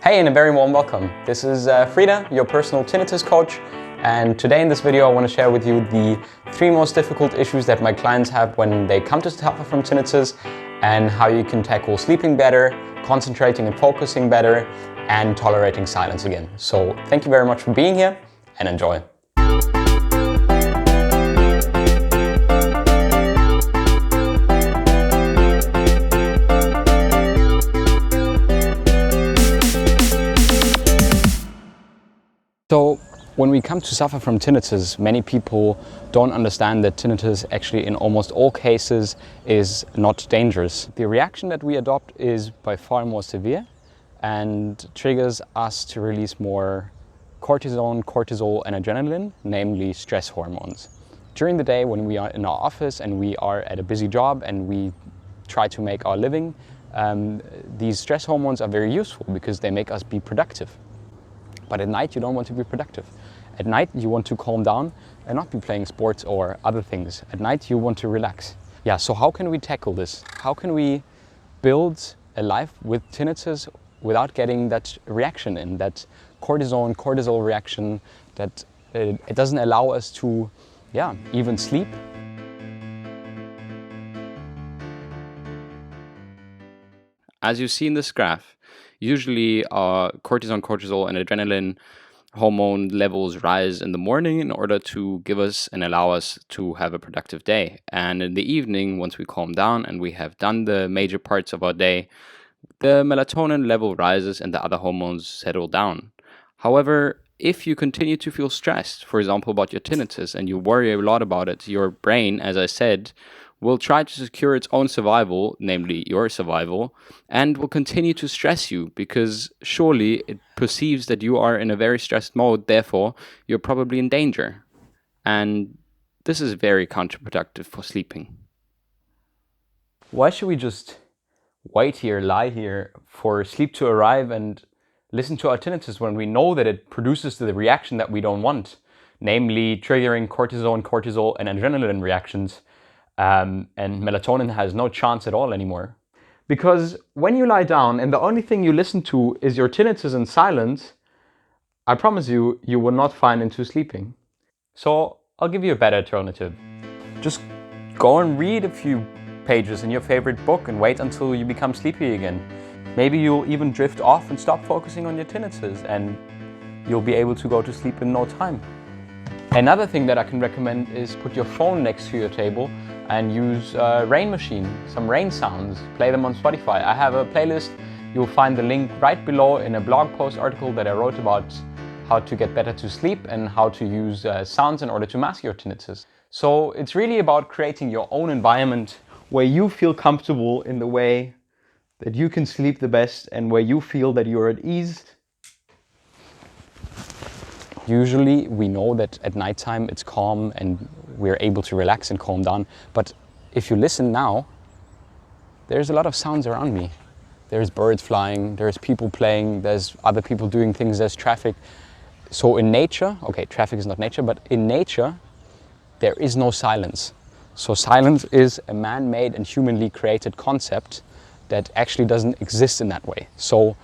Hey, and a very warm welcome. This is Frida, your personal tinnitus coach, and today in this video I want to share with you the 3 most difficult issues that my clients have when they come to suffer from tinnitus, and how you can tackle sleeping better, concentrating and focusing better, and tolerating silence again. So thank you very much for being here, and enjoy. So when we come to suffer from tinnitus, many people don't understand that tinnitus actually in almost all cases is not dangerous. The reaction that we adopt is by far more severe and triggers us to release more cortisol and adrenaline, namely stress hormones. During the day when we are in our office and we are at a busy job and we try to make our living, these stress hormones are very useful because they make us be productive. But at night you don't want to be productive. At night you want to calm down and not be playing sports or other things. At night you want to relax. Yeah, so how can we tackle this? How can we build a life with tinnitus without getting that reaction in, that cortisol reaction, that it doesn't allow us to, even sleep? As you see in this graph, usually our cortisol and adrenaline hormone levels rise in the morning in order to give us and allow us to have a productive day. And in the evening, once we calm down and we have done the major parts of our day, the melatonin level rises and the other hormones settle down. However, if you continue to feel stressed, for example, about your tinnitus, and you worry a lot about it, your brain, as I said, will try to secure its own survival, namely your survival, and will continue to stress you because surely it perceives that you are in a very stressed mode, therefore you're probably in danger. And this is very counterproductive for sleeping. Why should we just lie here for sleep to arrive and listen to our tinnitus when we know that it produces the reaction that we don't want, namely triggering cortisol and adrenaline reactions? And melatonin has no chance at all anymore. Because when you lie down and the only thing you listen to is your tinnitus in silence, I promise you, you will not find into sleeping. So I'll give you a better alternative. Just go and read a few pages in your favorite book and wait until you become sleepy again. Maybe you'll even drift off and stop focusing on your tinnitus and you'll be able to go to sleep in no time. Another thing that I can recommend is put your phone next to your table and use Rain Machine, some rain sounds, play them on Spotify. I have a playlist, you'll find the link right below in a blog post article that I wrote about how to get better to sleep and how to use sounds in order to mask your tinnitus. So it's really about creating your own environment where you feel comfortable in the way that you can sleep the best and where you feel that you're at ease. Usually we know that at nighttime it's calm and we're able to relax and calm down. But if you listen now, there's a lot of sounds around me. There's birds flying, there's people playing, there's other people doing things, there's traffic. So in nature, okay, traffic is not nature, but in nature, there is no silence. So silence is a man-made and humanly created concept that actually doesn't exist in that way. So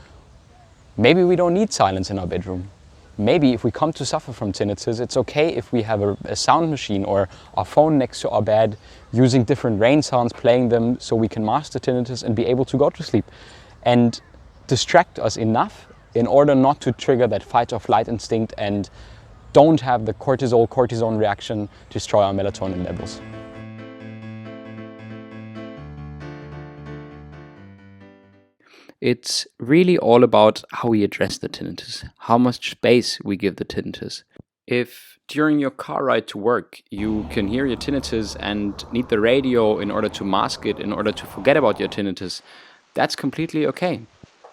maybe we don't need silence in our bedroom. Maybe if we come to suffer from tinnitus, it's okay if we have a sound machine or our phone next to our bed, using different rain sounds, playing them so we can master tinnitus and be able to go to sleep and distract us enough in order not to trigger that fight or flight instinct and don't have the cortisone reaction destroy our melatonin levels. It's really all about how we address the tinnitus, how much space we give the tinnitus. If during your car ride to work you can hear your tinnitus and need the radio in order to mask it, in order to forget about your tinnitus, that's completely okay.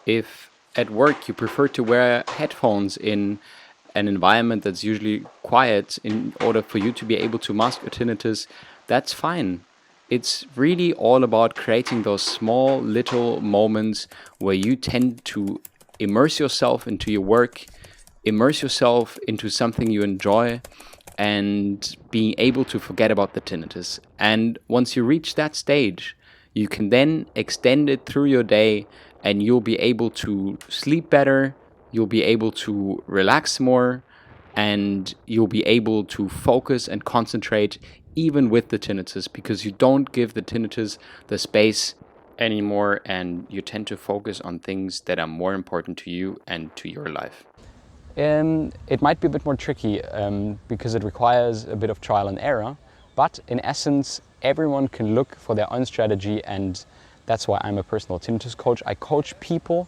If at work you prefer to wear headphones in an environment that's usually quiet in order for you to be able to mask your tinnitus, that's fine. It's really all about creating those small little moments where you tend to immerse yourself into your work, immerse yourself into something you enjoy, and being able to forget about the tinnitus. And once you reach that stage, you can then extend it through your day and you'll be able to sleep better, you'll be able to relax more, and you'll be able to focus and concentrate even with the tinnitus, because you don't give the tinnitus the space anymore, and you tend to focus on things that are more important to you and to your life. It might be a bit more tricky because it requires a bit of trial and error, but in essence, everyone can look for their own strategy, and that's why I'm a personal tinnitus coach. I coach people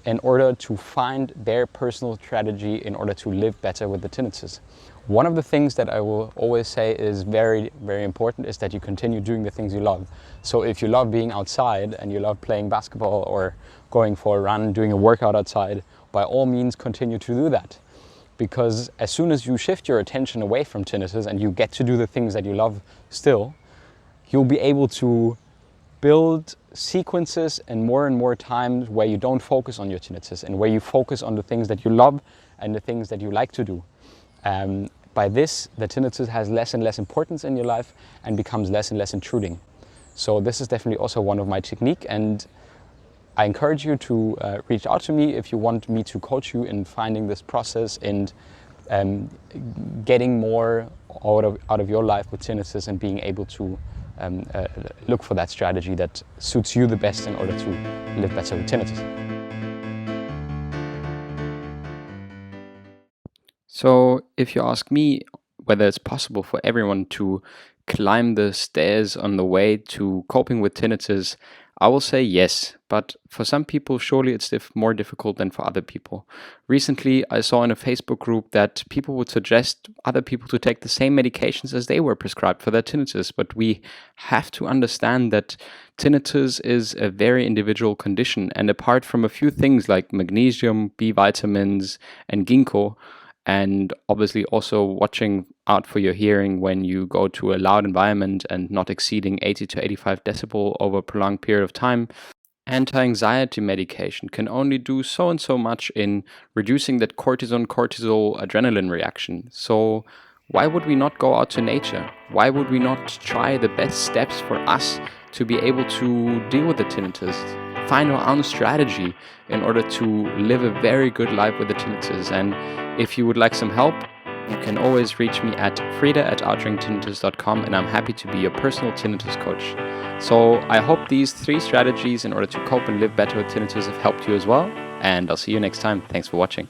in order to find their personal strategy in order to live better with the tinnitus. One of the things that I will always say is very, very important is that you continue doing the things you love. So if you love being outside and you love playing basketball or going for a run, doing a workout outside, by all means continue to do that. Because as soon as you shift your attention away from tinnitus and you get to do the things that you love still, you'll be able to build sequences and more times where you don't focus on your tinnitus and where you focus on the things that you love and the things that you like to do. By this, the tinnitus has less and less importance in your life and becomes less and less intruding. So this is definitely also one of my technique, and I encourage you to reach out to me if you want me to coach you in finding this process and getting more out of your life with tinnitus and being able to look for that strategy that suits you the best in order to live better with tinnitus. So if you ask me whether it's possible for everyone to climb the stairs on the way to coping with tinnitus, I will say yes, but for some people, surely it's more difficult than for other people. Recently, I saw in a Facebook group that people would suggest other people to take the same medications as they were prescribed for their tinnitus, but we have to understand that tinnitus is a very individual condition, and apart from a few things like magnesium, B vitamins, and ginkgo, and obviously also watching out for your hearing when you go to a loud environment and not exceeding 80 to 85 decibel over a prolonged period of time, anti-anxiety medication can only do so and so much in reducing that cortisol adrenaline reaction. So why would we not go out to nature? Why would we not try the best steps for us to be able to deal with the tinnitus? Find our own strategy in order to live a very good life with the tinnitus. And if you would like some help, you can always reach me at frida@outringtinnitus.com, and I'm happy to be your personal tinnitus coach. So I hope these 3 strategies in order to cope and live better with tinnitus have helped you as well, and I'll see you next time. Thanks for watching.